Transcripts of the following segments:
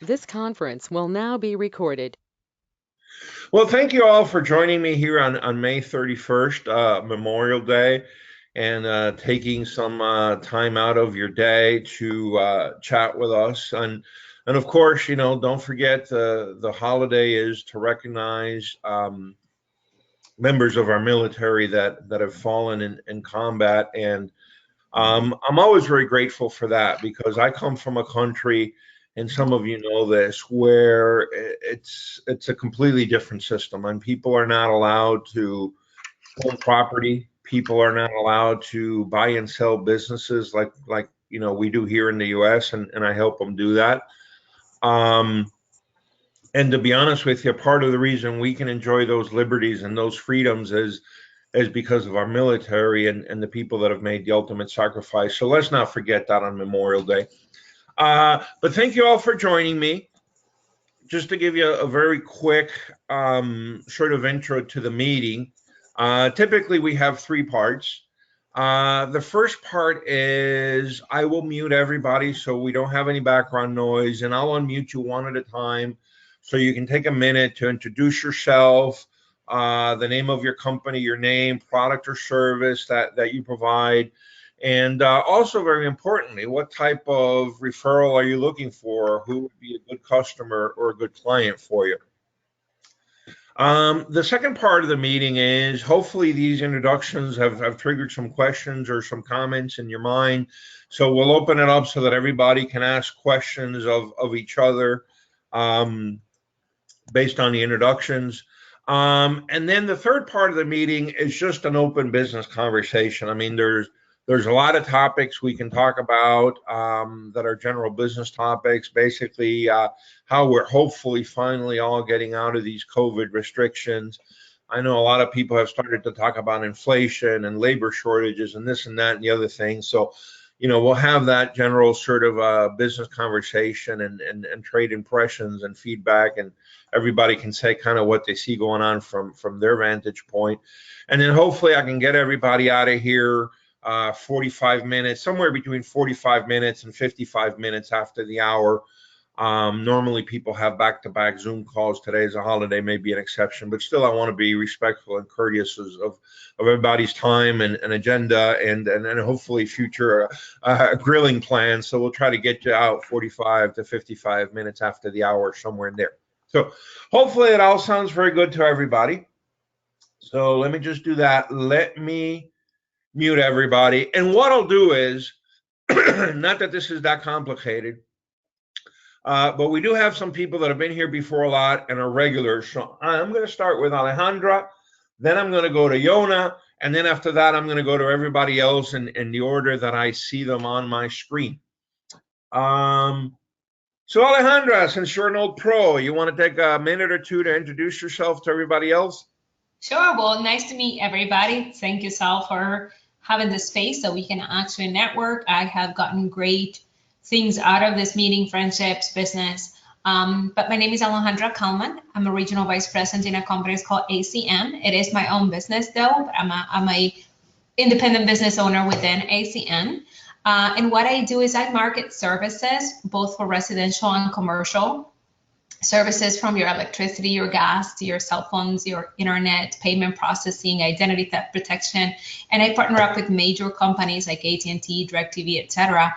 This conference will now be recorded. Well, thank you all for joining me here on May 31st, Memorial Day, and taking some time out of your day to chat with us. And of course, don't forget the holiday is to recognize members of our military that have fallen in combat. And I'm always very grateful for that because I come from a country, and some of you know this, where it's a completely different system, and people are not allowed to own property. People are not allowed to buy and sell businesses like we do here in the U.S. and I help them do that. Um, and to be honest with you, part of the reason we can enjoy those liberties and those freedoms is because of our military and the people that have made the ultimate sacrifice. So let's not forget that on Memorial Day. But thank you all for joining me. Just to give you a very quick sort of intro to the meeting, typically we have three parts. The first part is I will mute everybody so we don't have any background noise, and I'll unmute you one at a time so you can take a minute to introduce yourself, the name of your company, your name, product or service that you provide, and also very importantly, what type of referral are you looking for? Who would be a good customer or a good client for you? The second part of the meeting is hopefully these introductions have triggered some questions or some comments in your mind. So we'll open it up so that everybody can ask questions of each other based on the introductions. And then the third part of the meeting is just an open business conversation. I mean, there's a lot of topics we can talk about that are general business topics. Basically, how we're hopefully finally all getting out of these COVID restrictions. I know a lot of people have started to talk about inflation and labor shortages and this and that and the other thing. So, we'll have that general sort of business conversation and trade impressions and feedback, and everybody can say kind of what they see going on from their vantage point. And then hopefully I can get everybody out of here 45 minutes, somewhere between 45 minutes and 55 minutes after the hour. Normally people have back-to-back Zoom calls. Today is a holiday, may be an exception, but still I want to be respectful and courteous of everybody's time and agenda and hopefully future grilling plans. So we'll try to get you out 45 to 55 minutes after the hour, somewhere in there. So hopefully it all sounds very good to everybody. So let me just do that. Let me mute everybody. And what I'll do is, not that this is that complicated, but we do have some people that have been here before a lot and are regulars. So I'm going to start with Alejandra, then I'm going to go to Yona, and then after that, I'm going to go to everybody else in the order that I see them on my screen. So Alejandra, since you're an old pro, you want to take a minute or two to introduce yourself to everybody else? Sure. Well, nice to meet everybody. Thank you, Sal, for having this space so we can actually network. I have gotten great things out of this meeting, friendships, business. But my name is Alejandra Kalman. I'm a regional vice president in a company called ACN. It is my own business though, but I'm a independent business owner within ACN. And what I do is I market services, both for residential and commercial services, from your electricity, your gas, to your cell phones, your internet, payment processing, identity theft protection. And I partner up with major companies like AT&T, DirecTV, etc.,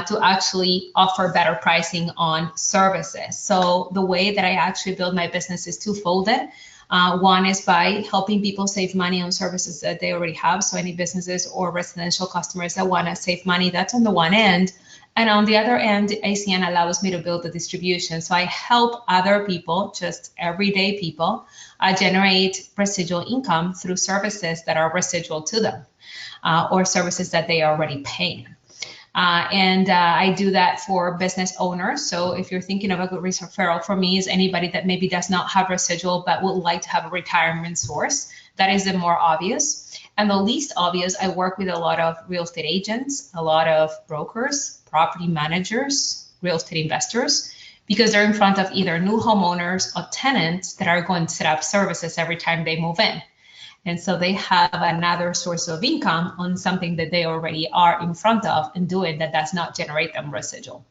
to actually offer better pricing on services. So the way that I actually build my business is twofolded. One is by helping people save money on services that they already have. So any businesses or residential customers that want to save money, that's on the one end. And on the other end, ACN allows me to build the distribution. So I help other people, just everyday people, generate residual income through services that are residual to them or services that they are already paying. I do that for business owners. So if you're thinking of a good referral for me, is anybody that maybe does not have residual but would like to have a retirement source. That is the more obvious. And the least obvious, I work with a lot of real estate agents, a lot of brokers, property managers, real estate investors, because they're in front of either new homeowners or tenants that are going to set up services every time they move in. And so they have another source of income on something that they already are in front of and doing that does not generate them residual.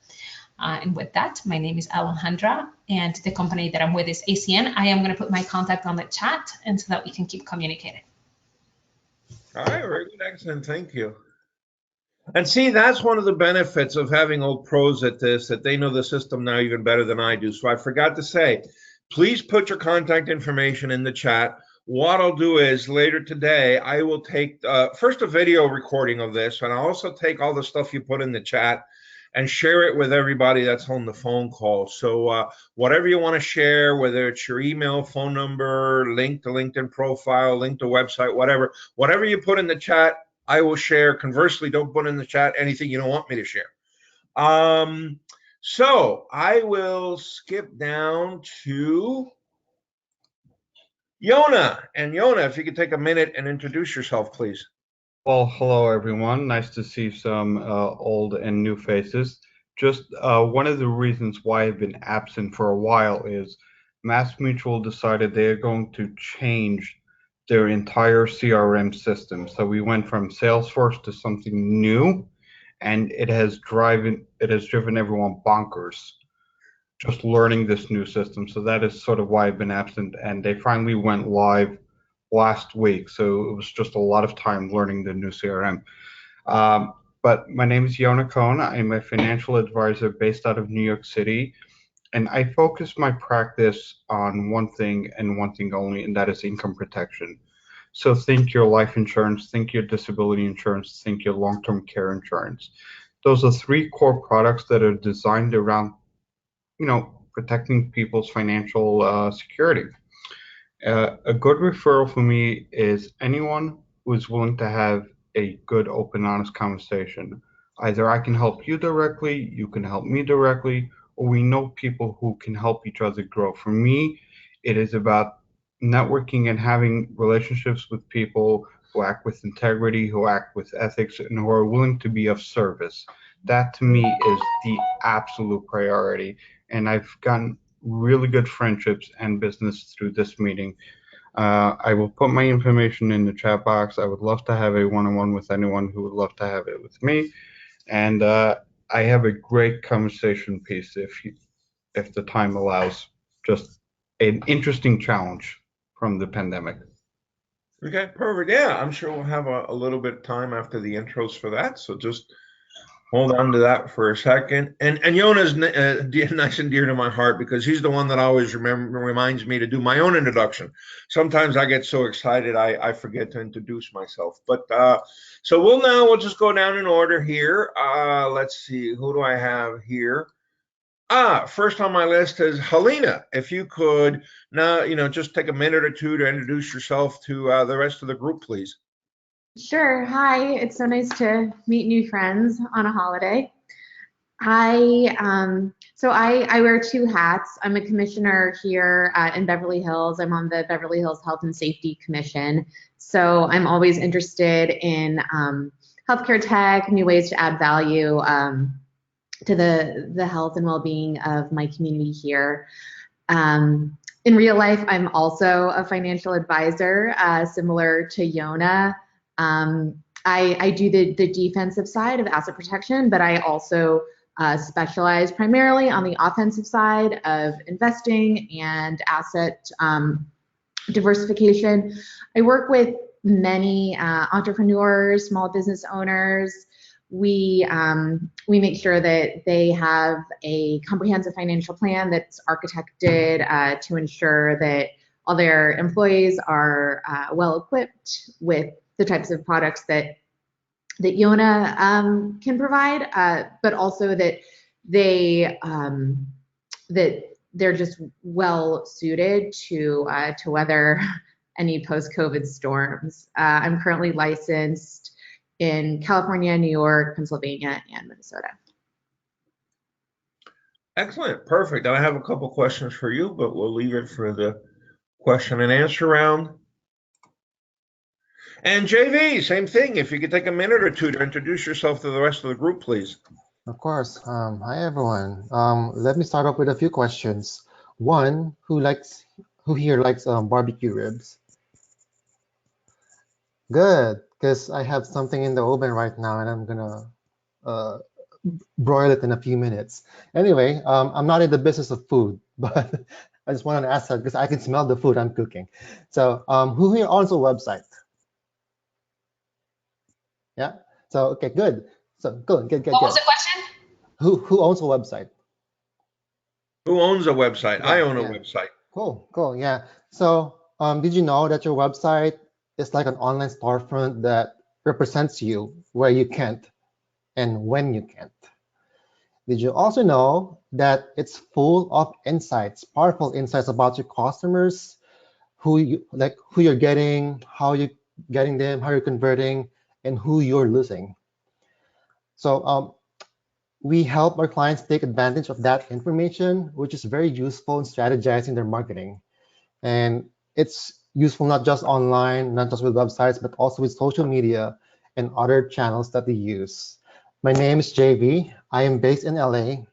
And with that, my name is Alejandra, and the company that I'm with is ACN. I am going to put my contact on the chat, and so that we can keep communicating. All right, very good, excellent, thank you. And see, that's one of the benefits of having old pros at this, that they know the system now even better than I do. So I forgot to say, please put your contact information in the chat. What I'll do is later today, I will take first a video recording of this, and I'll also take all the stuff you put in the chat and share it with everybody that's on the phone call. So whatever you want to share, whether it's your email, phone number, link to LinkedIn profile, link to website, whatever you put in the chat, I will share. Conversely, don't put in the chat anything you don't want me to share. So I will skip down to Yona. And Yona, if you could take a minute and introduce yourself, please. Well, hello everyone. Nice to see some old and new faces. Just one of the reasons why I've been absent for a while is MassMutual decided they are going to change their entire CRM system. So we went from Salesforce to something new, and it has driven everyone bonkers just learning this new system. So that is sort of why I've been absent, and they finally went live last week, so it was just a lot of time learning the new CRM. But my name is Yona Cohn. I'm a financial advisor based out of New York City, and I focus my practice on one thing and one thing only, and that is income protection. So think your life insurance, think your disability insurance, think your long-term care insurance. Those are three core products that are designed around, protecting people's financial security. A good referral for me is anyone who is willing to have a good, open, honest conversation. Either I can help you directly, you can help me directly, or we know people who can help each other grow. For me, it is about networking and having relationships with people who act with integrity, who act with ethics, and who are willing to be of service. That to me is the absolute priority. And I've gotten really good friendships and business through this meeting. I will put my information in the chat box. I would love to have a one-on-one with anyone who would love to have it with me. And I have a great conversation piece if the time allows. Just an interesting challenge from the pandemic. Okay, perfect. Yeah, I'm sure we'll have a little bit of time after the intros for that. So just hold on to that for a second. And Yona's nice and dear to my heart because he's the one that always reminds me to do my own introduction. Sometimes I get so excited I forget to introduce myself. But so we'll just go down in order here. Let's see, who do I have here? First on my list is Helena. If you could now, just take a minute or two to introduce yourself to the rest of the group, please. Sure. Hi. It's so nice to meet new friends on a holiday. I wear two hats. I'm a commissioner here in Beverly Hills. I'm on the Beverly Hills Health and Safety Commission. So I'm always interested in healthcare tech, new ways to add value to the health and well-being of my community here. In real life, I'm also a financial advisor, similar to Yona. I do the defensive side of asset protection, but I also specialize primarily on the offensive side of investing and asset diversification. I work with many entrepreneurs, small business owners. We make sure that they have a comprehensive financial plan that's architected to ensure that all their employees are well equipped with the types of products that Yona can provide, but also that they're just well suited to weather any post-COVID storms. I'm currently licensed in California, New York, Pennsylvania, and Minnesota. Excellent, perfect. I have a couple questions for you, but we'll leave it for the question and answer round. And JV, same thing. If you could take a minute or two to introduce yourself to the rest of the group, please. Of course. Hi, everyone. Let me start off with a few questions. One, who here likes barbecue ribs? Good, because I have something in the oven right now, and I'm gonna broil it in a few minutes. Anyway, I'm not in the business of food, but I just wanted to ask that because I can smell the food I'm cooking. So who here owns a website? Yeah. So okay, good. So good, good, good, What was good. the question? Who owns a website? Who owns a website? I Yeah, own a yeah. website. Cool, cool. Yeah. So did you know that your website is like an online storefront that represents you where you can't and when you can't? Did you also know that it's full of insights, powerful insights about your customers, who you're getting, how you're getting them, how you're converting, and who you're losing? So we help our clients take advantage of that information, which is very useful in strategizing their marketing. And it's useful not just online, not just with websites, but also with social media and other channels that they use. My name is JV. I am based in LA.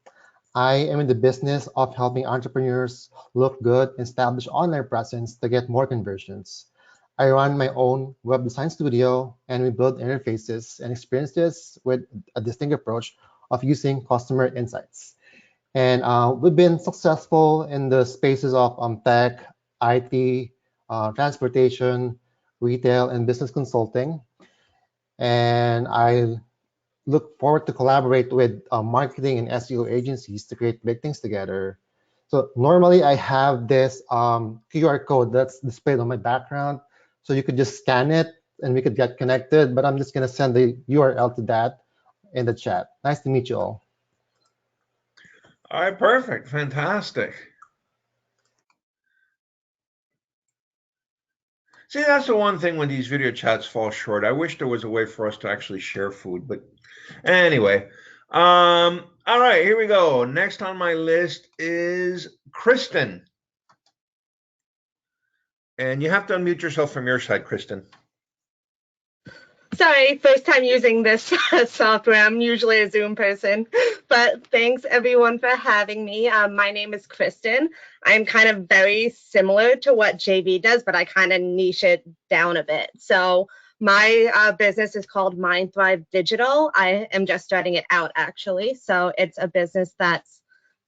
I am in the business of helping entrepreneurs look good and establish online presence to get more conversions. I run my own web design studio and we build interfaces and experiences with a distinct approach of using customer insights. And we've been successful in the spaces of tech, IT, transportation, retail, and business consulting. And I look forward to collaborate with marketing and SEO agencies to create big things together. So normally I have this QR code that's displayed on my background. So you could just scan it and we could get connected, but I'm just gonna send the URL to that in the chat. Nice to meet you all. All right, perfect, fantastic. See, that's the one thing when these video chats fall short. I wish there was a way for us to actually share food, but anyway. All right, here we go. Next on my list is Kristen. And you have to unmute yourself from your side, Kristen. Sorry, first time using this software. I'm usually a Zoom person, but thanks everyone for having me. My name is Kristen. I'm kind of very similar to what JV does, but I kind of niche it down a bit. So my business is called Mind Thrive Digital. I am just starting it out actually. So it's a business that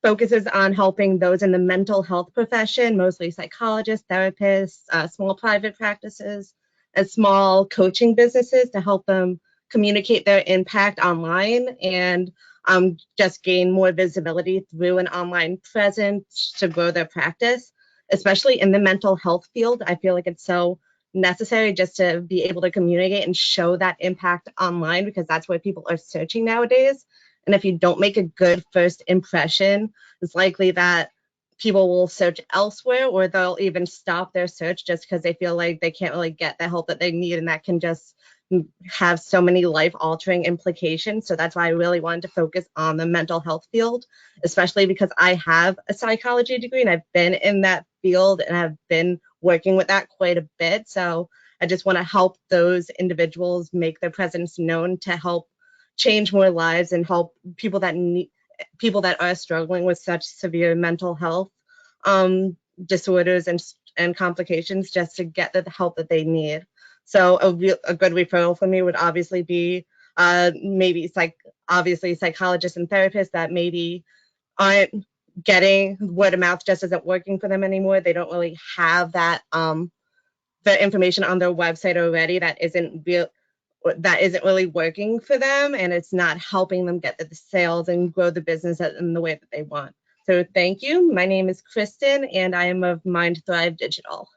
focuses on helping those in the mental health profession, mostly psychologists, therapists, small private practices, and small coaching businesses to help them communicate their impact online and just gain more visibility through an online presence to grow their practice, especially in the mental health field. I feel like it's so necessary just to be able to communicate and show that impact online because that's where people are searching nowadays. And if you don't make a good first impression, it's likely that people will search elsewhere or they'll even stop their search just because they feel like they can't really get the help that they need, and that can just have so many life-altering implications. So that's why I really wanted to focus on the mental health field, especially because I have a psychology degree and I've been in that field and have been working with that quite a bit. So I just want to help those individuals make their presence known to help change more lives and help people that are struggling with such severe mental health disorders and complications just to get the help that they need. So a good referral for me would obviously be maybe obviously psychologists and therapists that maybe aren't getting word of mouth just isn't working for them anymore. They don't really have that the information on their website already that isn't really working for them, and it's not helping them get the sales and grow the business in the way that they want. So thank you. My name is Kristen, and I am of Mind Thrive Digital.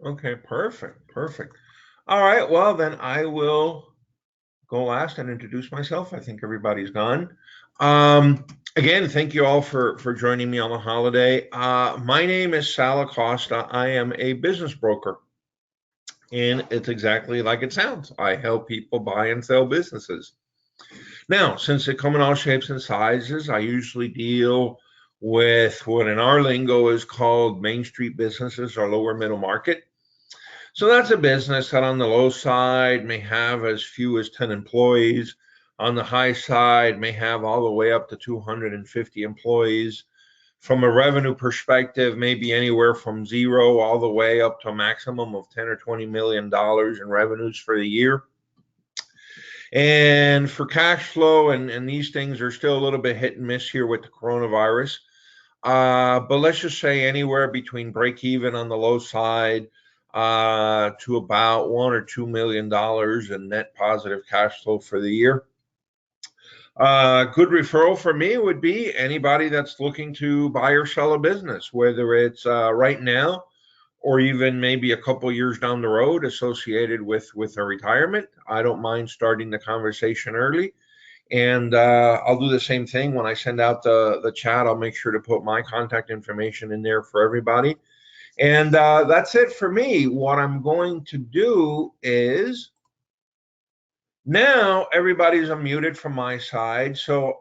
Okay, perfect, perfect. All right, well, then I will go last and introduce myself. I think everybody's gone. Again, thank you all for joining me on the holiday. My name is Sal Acosta. I am a business broker. And it's exactly like it sounds. I help people buy and sell businesses. Now, since they come in all shapes and sizes, I usually deal with what in our lingo is called Main Street businesses or lower middle market. So that's a business that on the low side may have as few as 10 employees. On the high side may have all the way up to 250 employees. From a revenue perspective, maybe anywhere from zero all the way up to a maximum of 10 or $20 million in revenues for the year. And for cash flow, and these things are still a little bit hit and miss here with the coronavirus. But let's just say anywhere between break even on the low side to about $1 or $2 million in net positive cash flow for the year. Good referral for me would be anybody that's looking to buy or sell a business, whether it's right now or even maybe a couple years down the road associated with a retirement. I don't mind starting the conversation early. And I'll do the same thing when I send out the chat. I'll make sure to put my contact information in there for everybody. And that's it for me. What I'm going to do is now everybody's unmuted from my side. So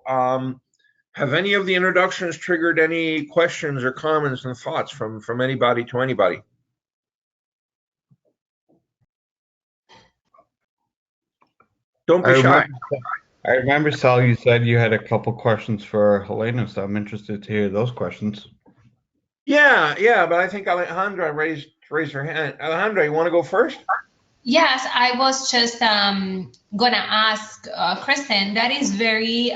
have any of the introductions triggered any questions or comments and thoughts from anybody to anybody? Don't be shy. I remember, Sal, you said you had a couple questions for Helena, so I'm interested to hear those questions. Yeah, but I think Alejandra raised her hand. Alejandra, you want to go first? Yes, I was just gonna ask Kristen. That is very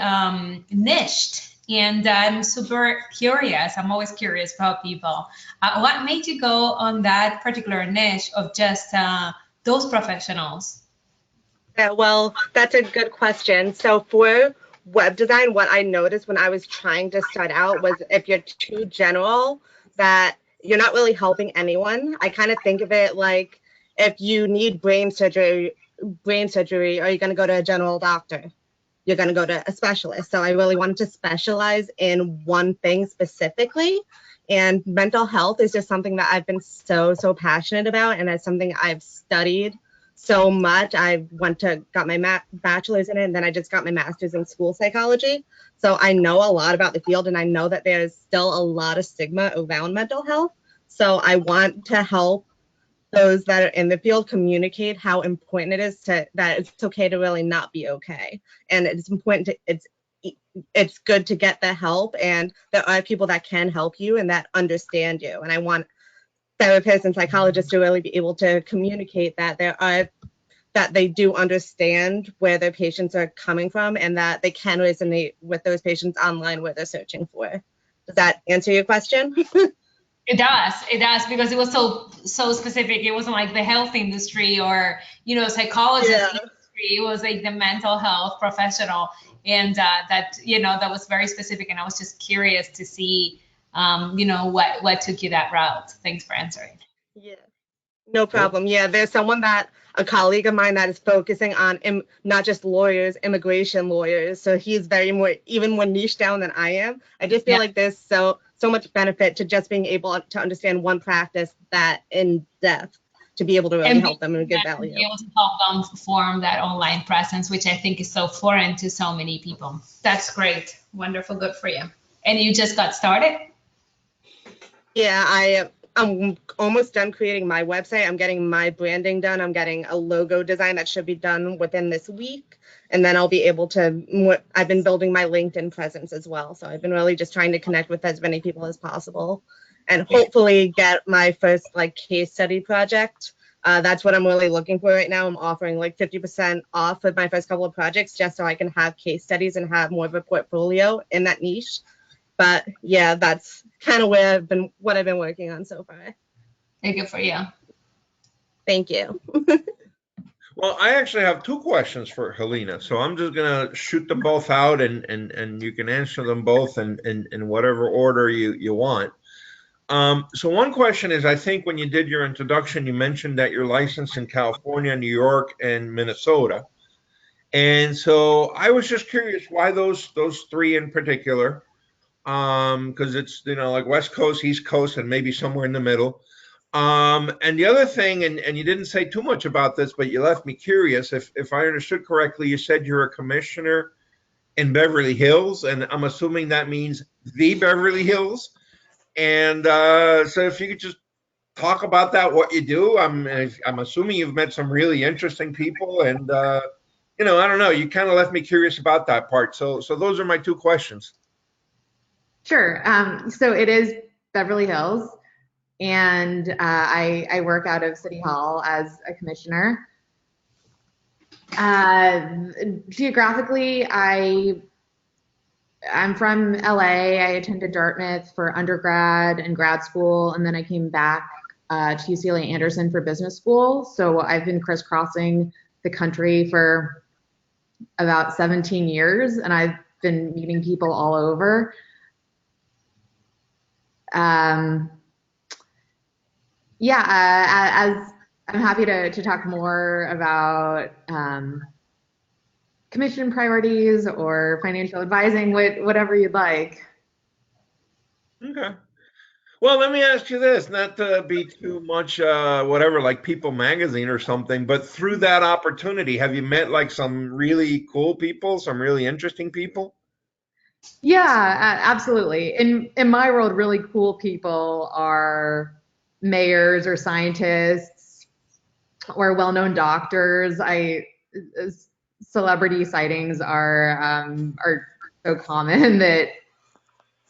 niched, and I'm super curious. I'm always curious about people. What made you go on that particular niche of just those professionals? Yeah, well, that's a good question. So for web design, what I noticed when I was trying to start out was if you're too general, that you're not really helping anyone. I kind of think of it like if you need brain surgery, are you going to go to a general doctor? You're going to go to a specialist. So I really wanted to specialize in one thing specifically. And mental health is just something that I've been so passionate about, and it's something I've studied so much. I got my bachelor's in it, and then I just got my master's in school psychology. So I know a lot about the field, and I know that there's still a lot of stigma around mental health. So I want to help those that are in the field communicate how important it is that it's okay to really not be okay. And it's important it's good to get the help, and there are people that can help you and that understand you. And I want therapists and psychologists to really be able to communicate that that they do understand where their patients are coming from, and that they can resonate with those patients online where they're searching for. Does that answer your question? It does, because it was so specific. It wasn't like the health industry or psychologist industry. It was like the mental health professional, and that was very specific. And I was just curious to see what took you that route. Thanks for answering. Yeah, no problem. Yeah, there's a colleague of mine that is focusing on not just lawyers, immigration lawyers. So he's even more niche down than I am. I just feel like there's so much benefit to just being able to understand one practice that in depth to be able to really help them and give value. Be able to help them form that online presence, which I think is so foreign to so many people. That's great. Wonderful. Good for you. And you just got started? Yeah, I'm almost done creating my website. I'm getting my branding done. I'm getting a logo design that should be done within this week. And then I'll be able to, I've been building my LinkedIn presence as well. So I've been really just trying to connect with as many people as possible and hopefully get my first case study project. That's what I'm really looking for right now. I'm offering 50% off of my first couple of projects just so I can have case studies and have more of a portfolio in that niche. But yeah, that's kind of what I've been working on so far. Thank you for you. Thank you. Well, I actually have two questions for Helena, so I'm just gonna shoot them both out, and you can answer them both in whatever order you want. So one question is, I think when you did your introduction, you mentioned that you're licensed in California, New York, and Minnesota, and so I was just curious why those three in particular, because it's West Coast, East Coast, and maybe somewhere in the middle. And the other thing, and you didn't say too much about this, but you left me curious. If I understood correctly, you said you're a commissioner in Beverly Hills, and I'm assuming that means the Beverly Hills. And so if you could just talk about that, what you do. I'm assuming you've met some really interesting people, and I don't know. You kind of left me curious about that part. So those are my two questions. Sure. So it is Beverly Hills. And I work out of City Hall as a commissioner. Geographically, I'm from LA. I attended Dartmouth for undergrad and grad school, and then I came back to UCLA Anderson for business school. So I've been crisscrossing the country for about 17 years, and I've been meeting people all over. As I'm happy to talk more about commission priorities or financial advising, whatever you'd like. Okay. Well, let me ask you this, not to be too much, whatever, like People Magazine or something, but through that opportunity, have you met like some really cool people, some really interesting people? Yeah, absolutely. In my world, really cool people are mayors or scientists or well-known doctors. Celebrity sightings are so common that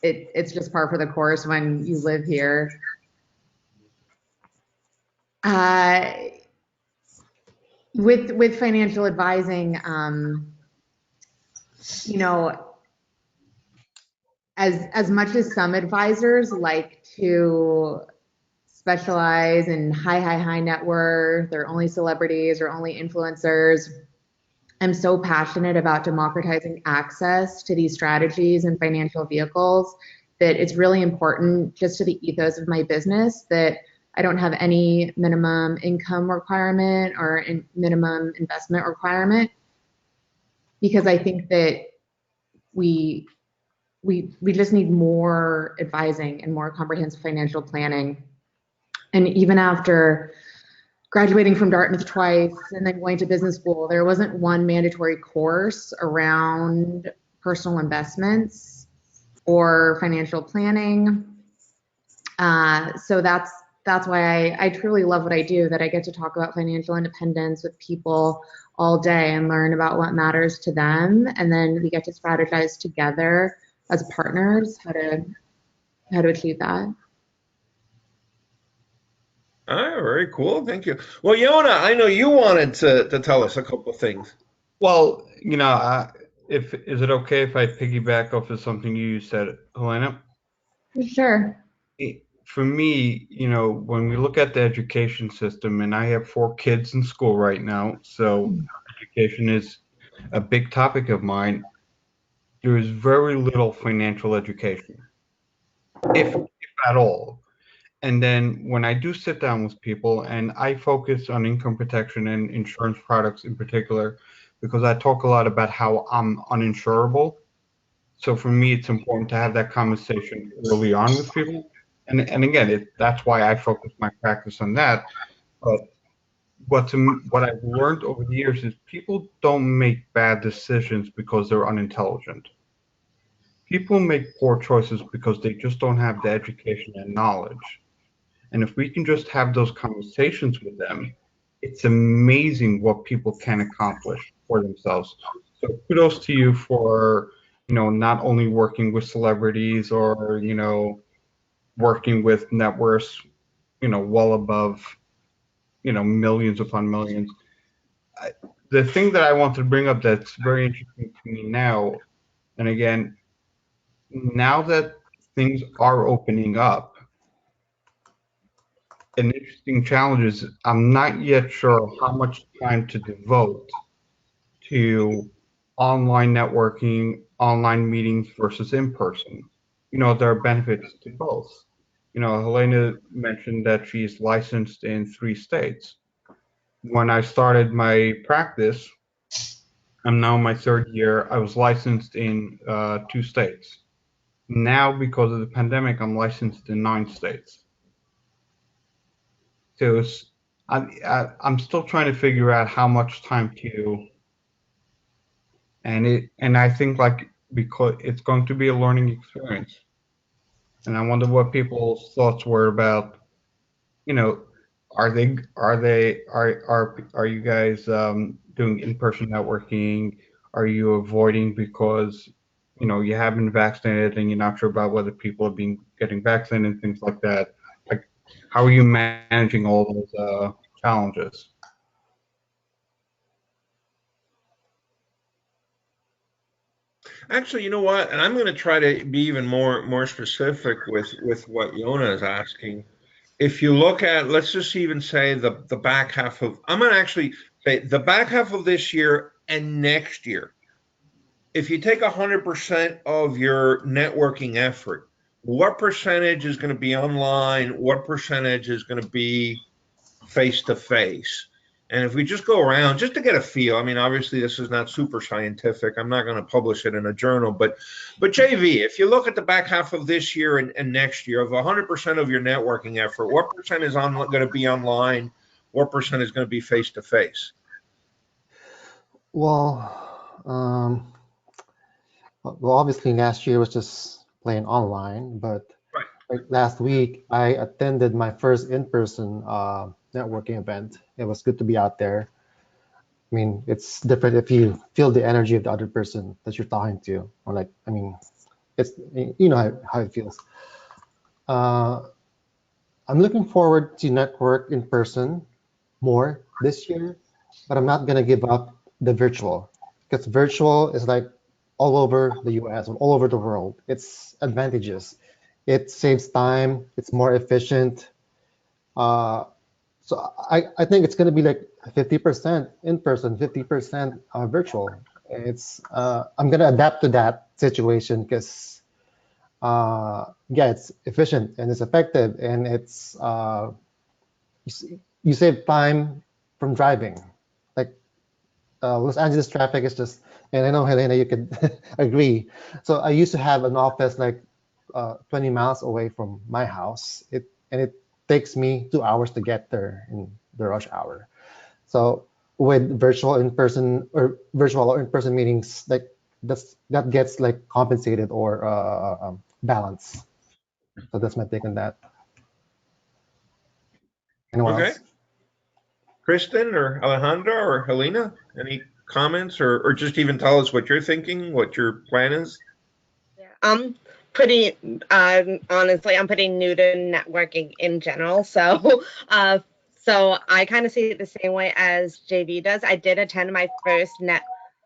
it's just par for the course when you live here. With financial advising, you know, as much as some advisors like to specialize in high net worth or only celebrities or only influencers, I'm so passionate about democratizing access to these strategies and financial vehicles that it's really important just to the ethos of my business that I don't have any minimum income requirement or minimum investment requirement, because I think that we just need more advising and more comprehensive financial planning. And even after graduating from Dartmouth twice and then going to business school, there wasn't one mandatory course around personal investments or financial planning. So that's why I truly love what I do, that I get to talk about financial independence with people all day and learn about what matters to them. And then we get to strategize together as partners how to achieve that. All right, very cool. Thank you. Well, Yona, I know you wanted to tell us a couple of things. Well, if is it okay if I piggyback off of something you said, Helena? Sure. For me, when we look at the education system, and I have 4 kids in school right now, so education is a big topic of mine. There is very little financial education, if at all. And then when I do sit down with people, and I focus on income protection and insurance products in particular, because I talk a lot about how I'm uninsurable. So for me, it's important to have that conversation early on with people. And again, that's why I focus my practice on that. But what I've learned over the years is people don't make bad decisions because they're unintelligent. People make poor choices because they just don't have the education and knowledge. And if we can just have those conversations with them, it's amazing what people can accomplish for themselves. So kudos to you for, not only working with celebrities or, working with net worths, well above, millions upon millions. The thing that I want to bring up that's very interesting to me now, and again, now that things are opening up, an interesting challenge is I'm not yet sure how much time to devote to online networking, online meetings versus in person. There are benefits to both. Helena mentioned that she's licensed in 3 states. When I started my practice, I'm now in my 3rd year, I was licensed in 2 states. Now, because of the pandemic, I'm licensed in 9 states. So I'm still trying to figure out how much time to, and I think because it's going to be a learning experience, and I wonder what people's thoughts were about, are you guys doing in-person networking? Are you avoiding because you haven't been vaccinated and you're not sure about whether people are getting vaccinated and things like that? Like, how are you managing all those challenges? Actually, you know what? And I'm going to try to be even more specific with what Yona is asking. If you look at, let's just even say the back half of, I'm going to actually say the back half of this year and next year. If you take 100% of your networking effort, what percentage is going to be online? What percentage is going to be face to face? And if we just go around just to get a feel, I mean, obviously this is not super scientific. I'm not going to publish it in a journal, but JV, if you look at the back half of this year and next year, of 100% of your networking effort, what percent is going to be online? What percent is going to be face to face? Well, obviously last year was just plain online, but Right. like last week I attended my first in-person networking event. It was good to be out there. I mean, it's different if you feel the energy of the other person that you're talking to, or like, I mean, it's, you know how it feels. I'm looking forward to network in person more this year, but I'm not gonna give up the virtual, because virtual is like all over the US, all over the world. It's advantages. It saves time. It's more efficient. Uh, so I think it's gonna be like 50% in person, 50% virtual. I'm gonna adapt to that situation because yeah, it's efficient and it's effective, and you save time from driving. Like Los Angeles traffic is just, and I know Helena, you could agree. So I used to have an office like 20 miles away from my house. It takes me 2 hours to get there in the rush hour. So with virtual or in-person meetings, like that gets like compensated or balanced. So that's my take on that. Anyone Okay. else? Kristen or Alejandra or Helena, any comments or just even tell us what you're thinking, what your plan is? I'm pretty, honestly, I'm pretty new to networking in general. So, so I kind of see it the same way as JV does. I did attend my first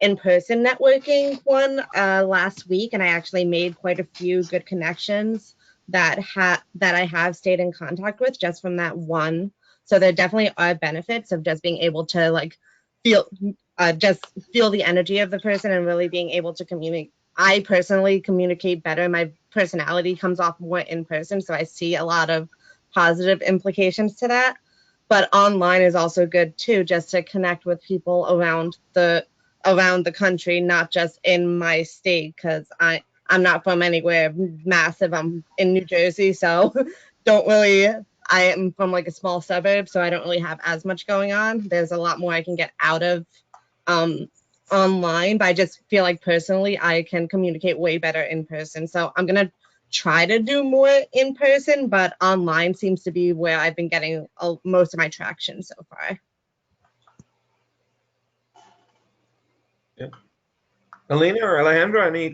in-person networking one last week, and I actually made quite a few good connections that I have stayed in contact with just from that one. So there definitely are benefits of just being able to like just feel the energy of the person and really being able to communicate. I personally communicate better. My personality comes off more in person, so I see a lot of positive implications to that. But online is also good too, just to connect with people around the country, not just in my state, because I'm not from anywhere massive. I'm in New Jersey, so I am from like a small suburb, so I don't really have as much going on. There's a lot more I can get out of online, but I just feel like personally I can communicate way better in person. So I'm gonna try to do more in person, but online seems to be where I've been getting most of my traction so far. Yeah. Helena or Alejandra, any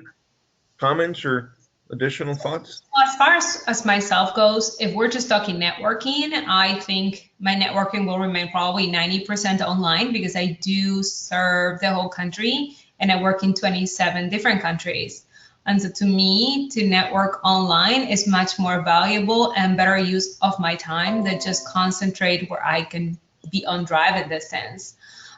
comments or additional thoughts? As far as myself goes, if we're just talking networking, I think my networking will remain probably 90% online because I do serve the whole country and I work in 27 different countries. And so to me, to network online is much more valuable and better use of my time than just concentrate where I can be on driving distance.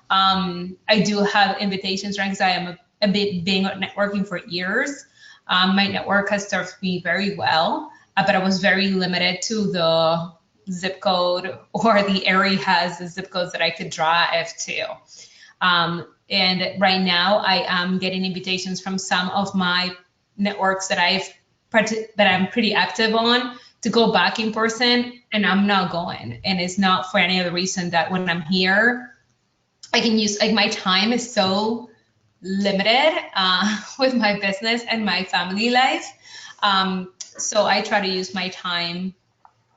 I do have invitations, right? Because I am a bit being networking for years. My network has served me very well, but I was very limited to the zip code, or the area has the zip codes that I could drive to. And right now I am getting invitations from some of my networks that I'm pretty active on to go back in person, and I'm not going. And it's not for any other reason that when I'm here, I can use, like, my time is so limited with my business and my family life. So I try to use my time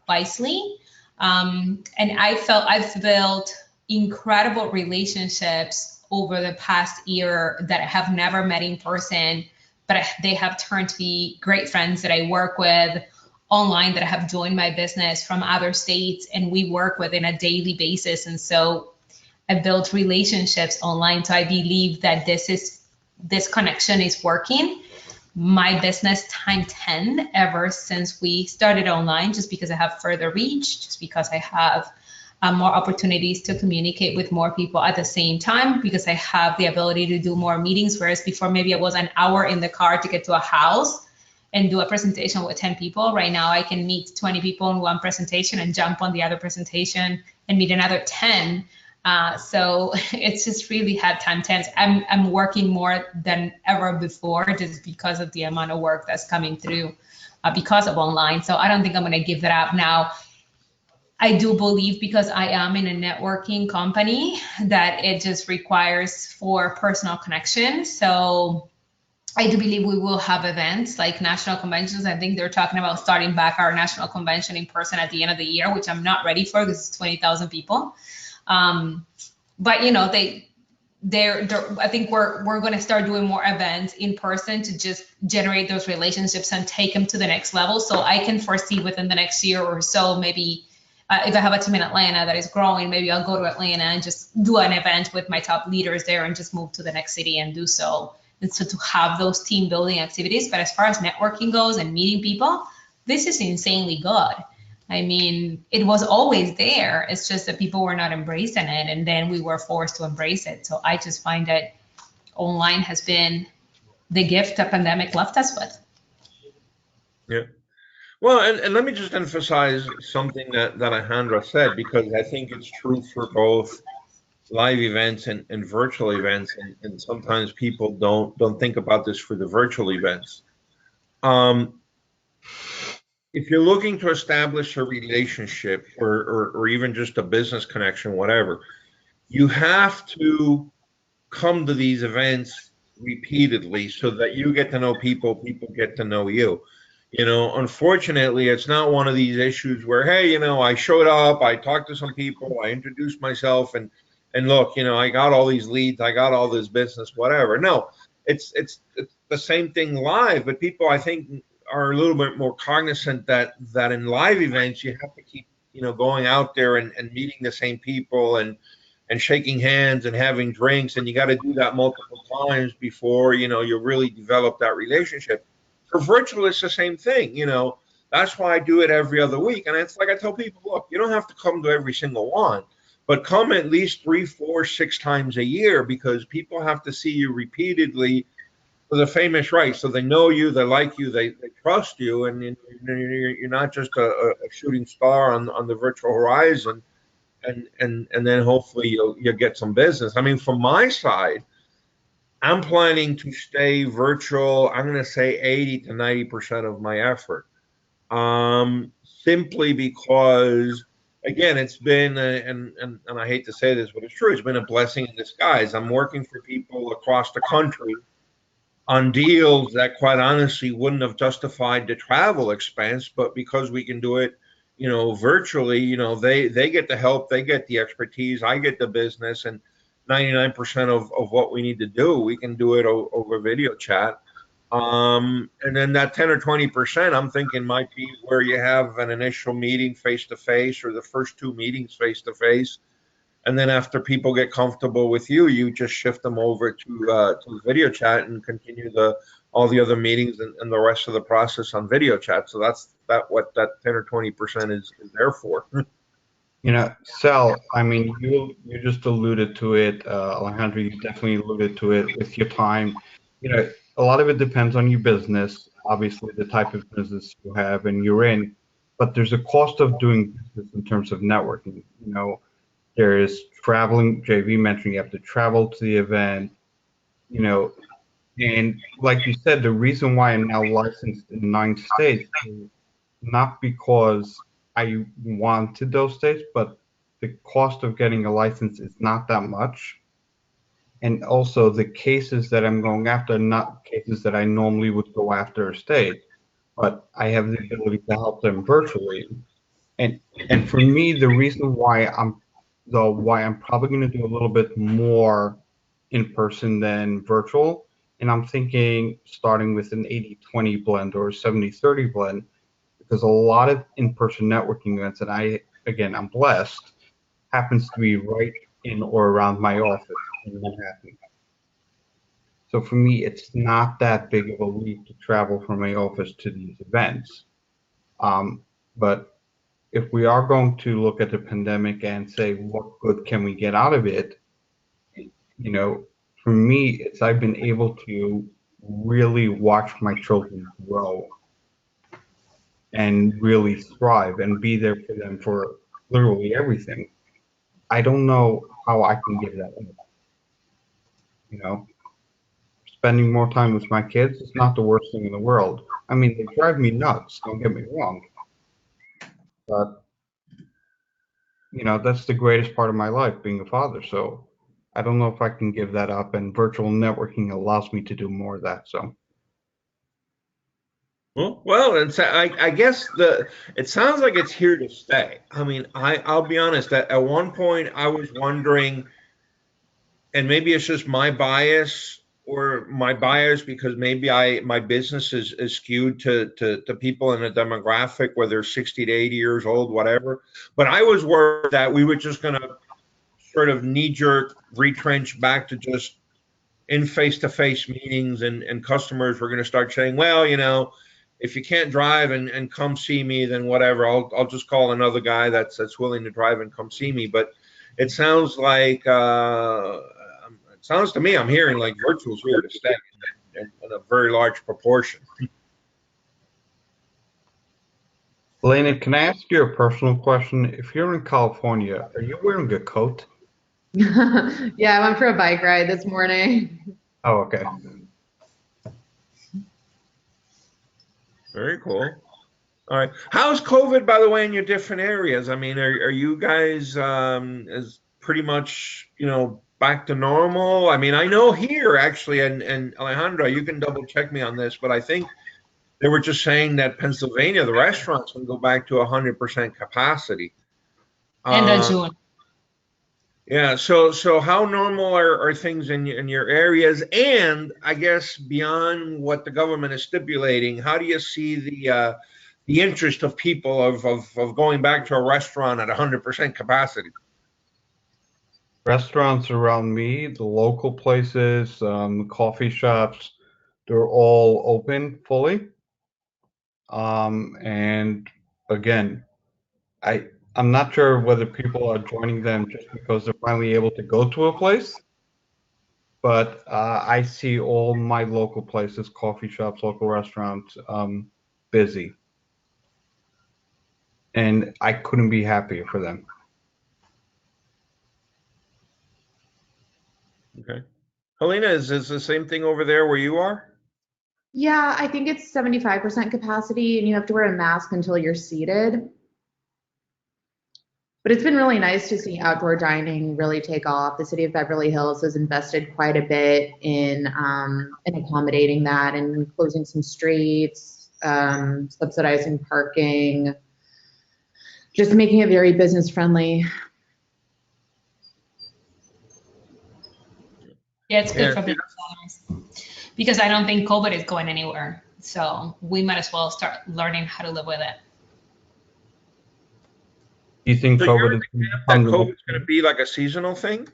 wisely. And I've built incredible relationships over the past year that I have never met in person, but they have turned to be great friends that I work with online, that have joined my business from other states, and we work with on a daily basis. And so I built relationships online. So I believe that this connection is working. my business times 10 ever since we started online, just because I have further reach, just because I have more opportunities to communicate with more people at the same time, because I have the ability to do more meetings, whereas before maybe it was an hour in the car to get to a house and do a presentation with 10 people. Right now I can meet 20 people in one presentation and jump on the other presentation and meet another 10. So it's just really had time tense. I'm working more than ever before, just because of the amount of work that's coming through because of online. So I don't think I'm going to give that up now. I do believe, because I am in a networking company, that it just requires for personal connection. So I do believe we will have events like national conventions. I think they're talking about starting back our national convention in person at the end of the year, which I'm not ready for because it's 20,000 people. But you know, I think we're going to start doing more events in person to just generate those relationships and take them to the next level. So I can foresee within the next year or so, maybe if I have a team in Atlanta that is growing, maybe I'll go to Atlanta and just do an event with my top leaders there and just move to the next city and do so. And so to have those team building activities. But as far as networking goes and meeting people, this is insanely good. I mean, it was always there. It's just that people were not embracing it, and then we were forced to embrace it. So I just find that online has been the gift the pandemic left us with. Yeah. Well, and let me just emphasize something that Alejandra said, because I think it's true for both live events and virtual events, and sometimes people don't think about this for the virtual events. If you're looking to establish a relationship or even just a business connection, whatever, you have to come to these events repeatedly so that you get to know people, people get to know you. You know, unfortunately, it's not one of these issues where, hey, you know, I showed up, I talked to some people, I introduced myself, and look, you know, I got all these leads, I got all this business, whatever. No, it's the same thing live, but people, I think, are a little bit more cognizant that in live events you have to keep, you know, going out there and meeting the same people and shaking hands and having drinks, and you got to do that multiple times before, you know, you really develop that relationship. For virtual, it's the same thing, you know. That's why I do it every other week. And it's like I tell people, look, you don't have to come to every single one, but come at least 3, 4, 6 times a year, because people have to see you repeatedly for the famous right. So they know you, they like you, they trust you, and you're not just a shooting star on the virtual horizon. And then hopefully you'll get some business. I mean, from my side, I'm planning to stay virtual. I'm going to say 80 to 90% of my effort, simply because, again, it's been and I hate to say this, but it's true. It's been a blessing in disguise. I'm working for people across the country on deals that, quite honestly, wouldn't have justified the travel expense, but because we can do it, you know, virtually, you know, they get the help, they get the expertise, I get the business, and 99% of what we need to do, we can do it over video chat. And then that 10 or 20%, I'm thinking, might be where you have an initial meeting face to face, or the first 2 meetings face to face. And then after people get comfortable with you, you just shift them over to video chat and continue all the other meetings and the rest of the process on video chat. So that's what that 10 or 20% is there for. You know, Sal, I mean, you just alluded to it. Alejandra, you definitely alluded to it with your time. You know, a lot of it depends on your business, obviously the type of business you have and you're in, but there's a cost of doing business in terms of networking. You know, there is traveling. JV mentioned you have to travel to the event, you know, and like you said, the reason why I'm now licensed in 9 states is not because I wanted those states, but the cost of getting a license is not that much. And also the cases that I'm going after are not cases that I normally would go after a state, but I have the ability to help them virtually. And for me, the reason why I'm probably going to do a little bit more in person than virtual, and I'm thinking starting with an 80-20 blend or a 70-30 blend, because a lot of in-person networking events, and I'm blessed, happens to be right in or around my office in Manhattan. So for me, it's not that big of a leap to travel from my office to these events. But if we are going to look at the pandemic and say, what good can we get out of it? You know, for me, it's I've been able to really watch my children grow and really thrive and be there for them for literally everything. I don't know how I can give that up. You know, spending more time with my kids is not the worst thing in the world. I mean, they drive me nuts, don't get me wrong, but you know, that's the greatest part of my life, being a father. So I don't know if I can give that up, and virtual networking allows me to do more of that. So Well, I guess it sounds like it's here to stay. I mean, I'll be honest. At one point, I was wondering, and maybe it's just my bias because maybe my business is skewed to people in a demographic where they're 60 to 80 years old, whatever. But I was worried that we were just going to sort of knee jerk retrench back to just in face-to-face meetings, and customers were going to start saying, well, if you can't drive and come see me, then whatever, I'll just call another guy that's willing to drive and come see me. But it sounds like it sounds to me, I'm hearing like virtual's here to stay in a very large proportion. Elena, can I ask you a personal question? If you're in California, are you wearing a coat? Yeah, I went for a bike ride this morning. Oh, okay. Very cool. All right. How's COVID, by the way, in your different areas? I mean, are you guys as pretty much, back to normal? I mean, I know here actually, and Alejandra, you can double check me on this, but I think they were just saying that Pennsylvania, the restaurants can go back to 100% capacity. End of June. Yeah. So how normal are things in your areas? And I guess beyond what the government is stipulating, how do you see the interest of people of going back to a restaurant at 100% capacity? Restaurants around me, the local places, coffee shops, they're all open fully. And again, I'm not sure whether people are joining them just because they're finally able to go to a place, but I see all my local places, coffee shops, local restaurants, busy. And I couldn't be happier for them. Okay. Helena, is this the same thing over there where you are? Yeah, I think it's 75% capacity, and you have to wear a mask until you're seated. But it's been really nice to see outdoor dining really take off. The City of Beverly Hills has invested quite a bit in accommodating that and closing some streets, subsidizing parking, just making it very business friendly. Yeah, it's good for business owners because I don't think COVID is going anywhere. So we might as well start learning how to live with it. Do you think COVID's going to be like a seasonal thing?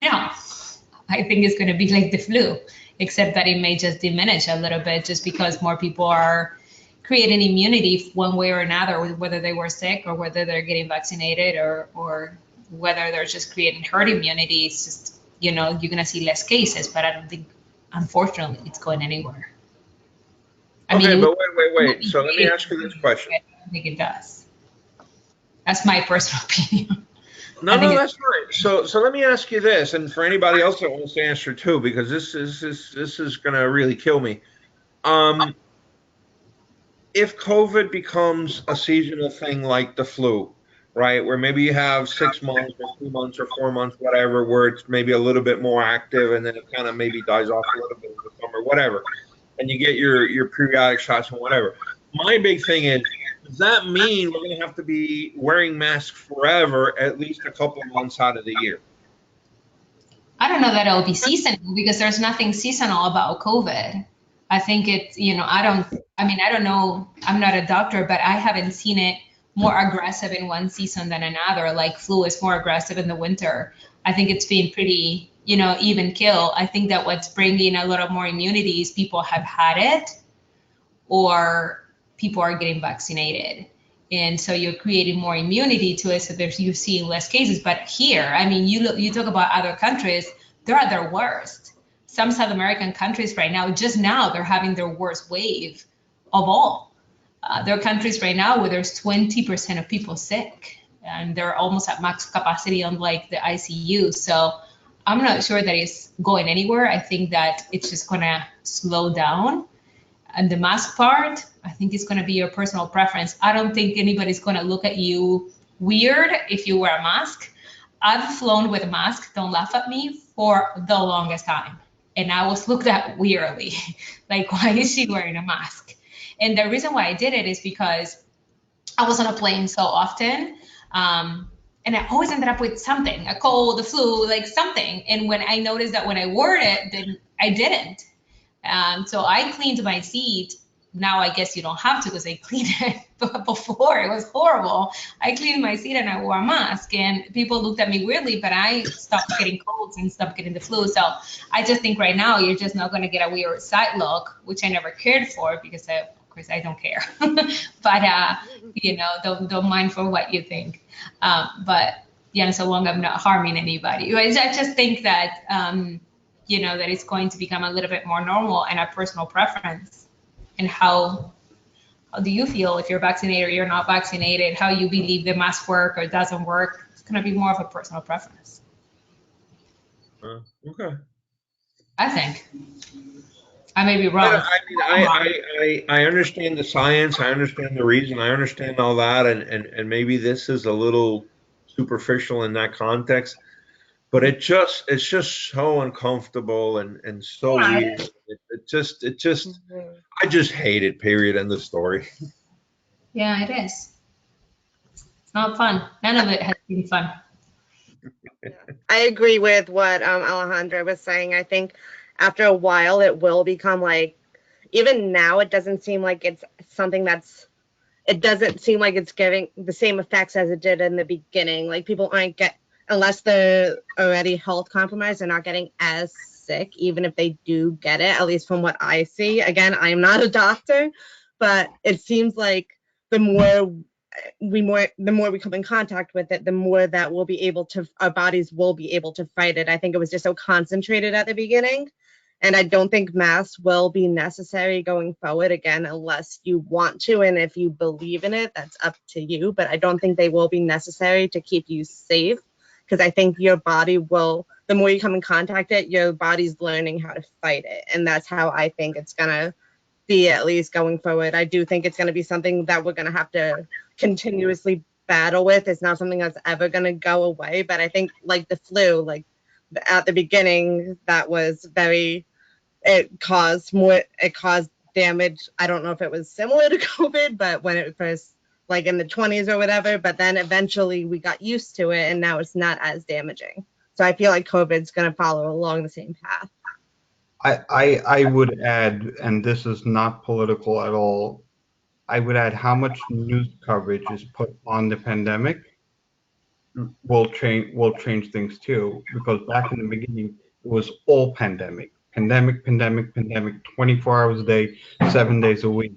No, I think it's going to be like the flu, except that it may just diminish a little bit just because more people are creating immunity one way or another, whether they were sick or whether they're getting vaccinated or whether they're just creating herd immunity. It's just, you're going to see less cases, but I don't think, unfortunately, it's going anywhere. But wait. So let me ask you this question. I don't think it does. That's my personal opinion. No, that's right. So let me ask you this, and for anybody else that wants to answer too, because this is going to really kill me. If COVID becomes a seasonal thing like the flu, right, where maybe you have 6 months or 2 months or 4 months, whatever, where it's maybe a little bit more active, and then it kind of maybe dies off a little bit in the summer, whatever, and you get your periodic shots and whatever. My big thing is, does that mean we're going to have to be wearing masks forever, at least a couple of months out of the year? I don't know that it'll be seasonal because there's nothing seasonal about COVID. I think it's, I don't know. I'm not a doctor, but I haven't seen it more aggressive in one season than another. Like flu is more aggressive in the winter. I think it's been pretty even kill. I think that what's bringing a lot of more immunity is people have had it, or people are getting vaccinated. And so you're creating more immunity to it, so you see less cases. But here, I mean, you talk about other countries, they're at their worst. Some South American countries right now, just now, they're having their worst wave of all. There are countries right now where there's 20% of people sick, and they're almost at max capacity on like the ICU. So I'm not sure that it's going anywhere. I think that it's just gonna slow down. And the mask part, I think it's gonna be your personal preference. I don't think anybody's gonna look at you weird if you wear a mask. I've flown with a mask, don't laugh at me, for the longest time. And I was looked at weirdly, like, why is she wearing a mask? And the reason why I did it is because I was on a plane so often. And I always ended up with something, a cold, a flu, like something. And when I noticed that when I wore it, then I didn't. So I cleaned my seat. Now I guess you don't have to because I cleaned it, but before it was horrible. I cleaned my seat and I wore a mask, and people looked at me weirdly, but I stopped getting colds and stopped getting the flu. So I just think right now you're just not going to get a weird side look, which I never cared for because of course I don't care. But don't mind for what you think. But so long I'm not harming anybody. I just think that that it's going to become a little bit more normal and a personal preference. And how do you feel if you're vaccinated or you're not vaccinated? How you believe the mask work or doesn't work? It's going to be more of a personal preference. Okay. I think. I may be wrong. I understand the science. I understand the reason. I understand all that, and maybe this is a little superficial in that context. But it's just so uncomfortable and so weird. I just hate it. Period. End of story. Yeah, it is. It's not fun. None of it has been fun. I agree with what Alejandra was saying. I think after a while it will become like, even now it doesn't seem like it's something it doesn't seem like it's giving the same effects as it did in the beginning. Like people aren't unless they're already health compromised, they're not getting as sick, even if they do get it, at least from what I see. Again, I am not a doctor, but it seems like the more we come in contact with it, the more that our bodies will be able to fight it. I think it was just so concentrated at the beginning. And I don't think masks will be necessary going forward, again, unless you want to. And if you believe in it, that's up to you. But I don't think they will be necessary to keep you safe, because I think your body will, the more you come in contact with it, your body's learning how to fight it. And that's how I think it's going to be, at least going forward. I do think it's going to be something that we're going to have to continuously battle with. It's not something that's ever going to go away. But I think like the flu, like at the beginning, that was it caused damage. I don't know if it was similar to COVID, but when it first, like in the 20s or whatever, but then eventually we got used to it and now it's not as damaging. So I feel like COVID's going to follow along the same path. I would add, and this is not political at all, I would add how much news coverage is put on the pandemic will change things too, because back in the beginning it was all pandemic, 24 hours a day, 7 days a week.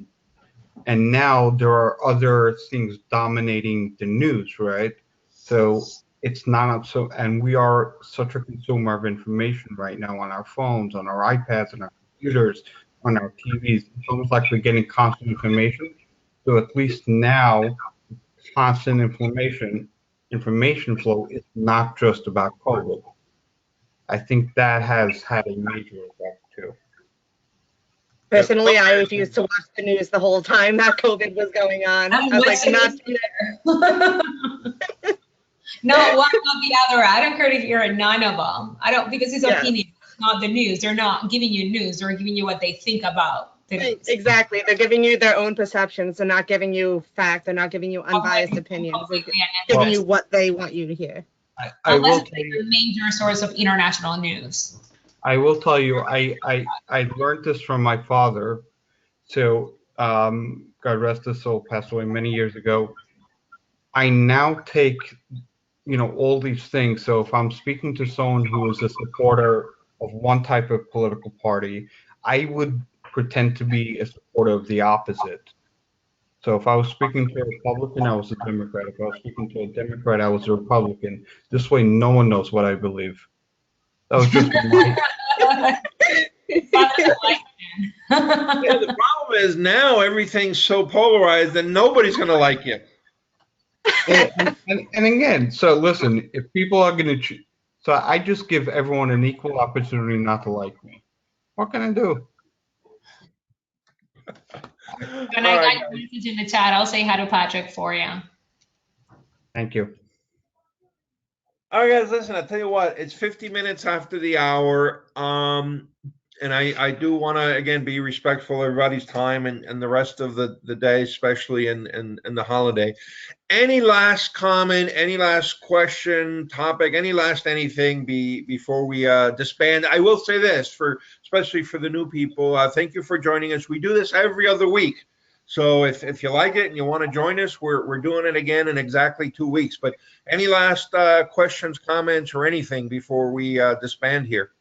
And now there are other things dominating the news, right? So it's not so, and we are such a consumer of information right now on our phones, on our iPads, on our computers, on our TVs. It's almost like we're getting constant information. So at least now, constant information flow is not just about COVID. I think that has had a major effect too. Personally, I refused to watch the news the whole time that COVID was going on. I was like, not there. No, one or the other. I don't care if you're none of them. I don't, because it's opinion, not the news. They're not giving you news. They're giving you what they think about the news. Exactly. They're giving you their own perceptions. They're not giving you fact. They're not giving you unbiased opinions. They're giving you what they want you to hear. Unless it's a major source of international news. I will tell you, I learned this from my father. So, God rest his soul, passed away many years ago. I now take all these things. So if I'm speaking to someone who is a supporter of one type of political party, I would pretend to be a supporter of the opposite. So if I was speaking to a Republican, I was a Democrat. If I was speaking to a Democrat, I was a Republican. This way, no one knows what I believe. That was just my. Yeah, the problem is now everything's so polarized that nobody's going to like you. And again, so listen, if people are going to, so I just give everyone an equal opportunity not to like me. What can I do? And I got your message in the chat. I'll say hi to Patrick for you. Thank you. All right, guys, listen, I'll tell you what, it's 50 minutes after the hour. And I do want to, again, be respectful of everybody's time and the rest of the day, especially in the holiday. Any last comment, any last question, topic, any last anything before we disband? I will say this, especially for the new people, thank you for joining us. We do this every other week. So if you like it and you want to join us, we're doing it again in exactly 2 weeks. But any last questions, comments, or anything before we disband here?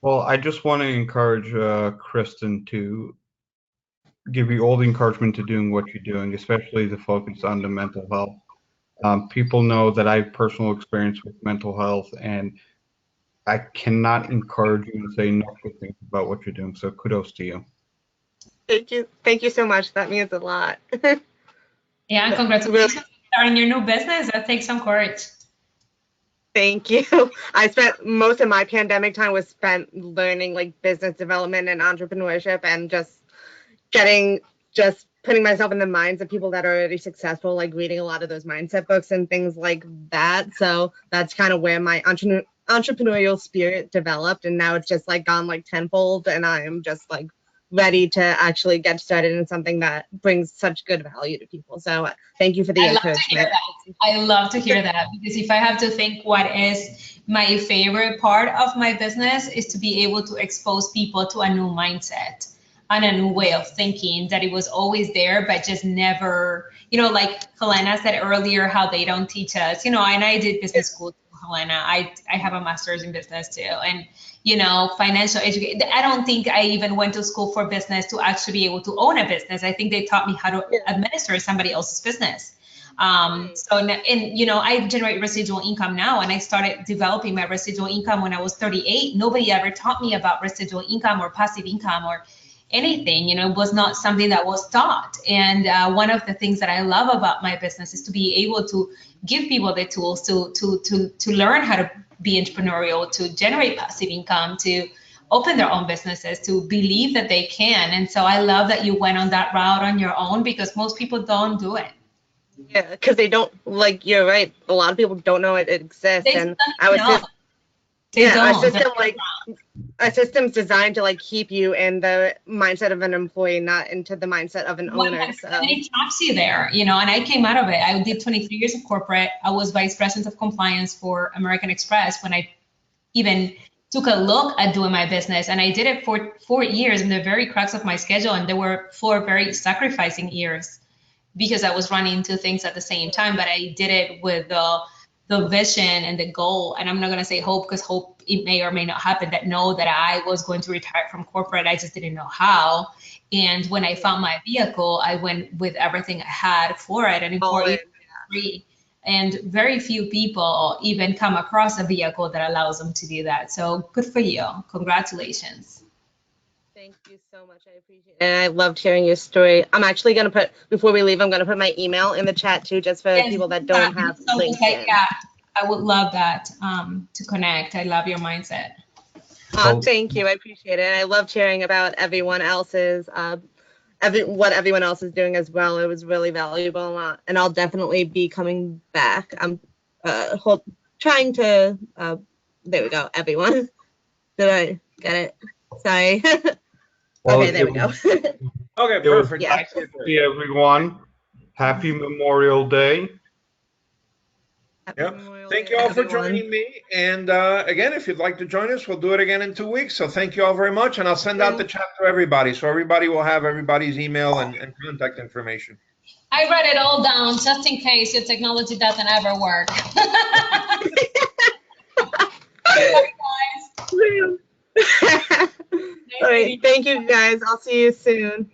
Well, I just want to encourage Kristen to give you all the encouragement to doing what you're doing, especially the focus on the mental health. People know that I have personal experience with mental health, and I cannot encourage you and say enough good things about what you're doing. So kudos to you. Thank you. Thank you so much. That means a lot. Yeah, congratulations on starting your new business. That takes some courage. Thank you. I spent most of my pandemic time was spent learning like business development and entrepreneurship and just putting myself in the minds of people that are already successful, like reading a lot of those mindset books and things like that. So that's kind of where my entrepreneurial spirit developed. And now it's just like gone like tenfold. And I am just like ready to actually get started in something that brings such good value to people. So thank you for the encouragement. I love to hear that, because if I have to think what is my favorite part of my business is to be able to expose people to a new mindset and a new way of thinking, that it was always there, but just never, like Helena said earlier, how they don't teach us, and I did business school too, Helena. I have a master's in business too. And, financial education. I don't think I even went to school for business to actually be able to own a business. I think they taught me how to administer somebody else's business. I generate residual income now, and I started developing my residual income when I was 38. Nobody ever taught me about residual income or passive income or anything. It was not something that was taught. And one of the things that I love about my business is to be able to give people the tools to learn how to be entrepreneurial, to generate passive income, to open their own businesses, to believe that they can. And so I love that you went on that route on your own, because most people don't do it. Yeah, because they don't, like, you're right. A lot of people don't know it exists. And I was just, a system's designed to like keep you in the mindset of an employee, not into the mindset of an owner. So it traps you there, and I came out of it. I did 23 years of corporate. I was vice president of compliance for American Express when I even took a look at doing my business, and I did it for 4 years in the very crux of my schedule, and there were 4 very sacrificing years because I was running 2 things at the same time. But I did it with the vision and the goal, and I'm not going to say hope, because hope, it may or may not happen, that I was going to retire from corporate. I just didn't know how. And when I found my vehicle, I went with everything I had for it, and in 4 years, free. And very few people even come across a vehicle that allows them to do that. So good for you. Congratulations. Thank you so much. I appreciate it. And I loved hearing your story. I'm actually going to put, before we leave, I'm going to put my email in the chat too, just for people that don't have LinkedIn. Yeah, I would love that, to connect. I love your mindset. Thank you. I appreciate it. And I loved hearing about everyone else's, what everyone else is doing as well. It was really valuable, and I'll definitely be coming back. I'm trying to, there we go, everyone. Did I get it? Sorry. Okay, there we go. Okay, perfect. Yeah. See everyone. Happy Memorial Day. Yep. Thank you all for joining me. And again, if you'd like to join us, we'll do it again in 2 weeks. So thank you all very much. And I'll send out the chat to everybody. So everybody will have everybody's email and contact information. I wrote it all down just in case your technology doesn't ever work. right. Thank you, guys. I'll see you soon.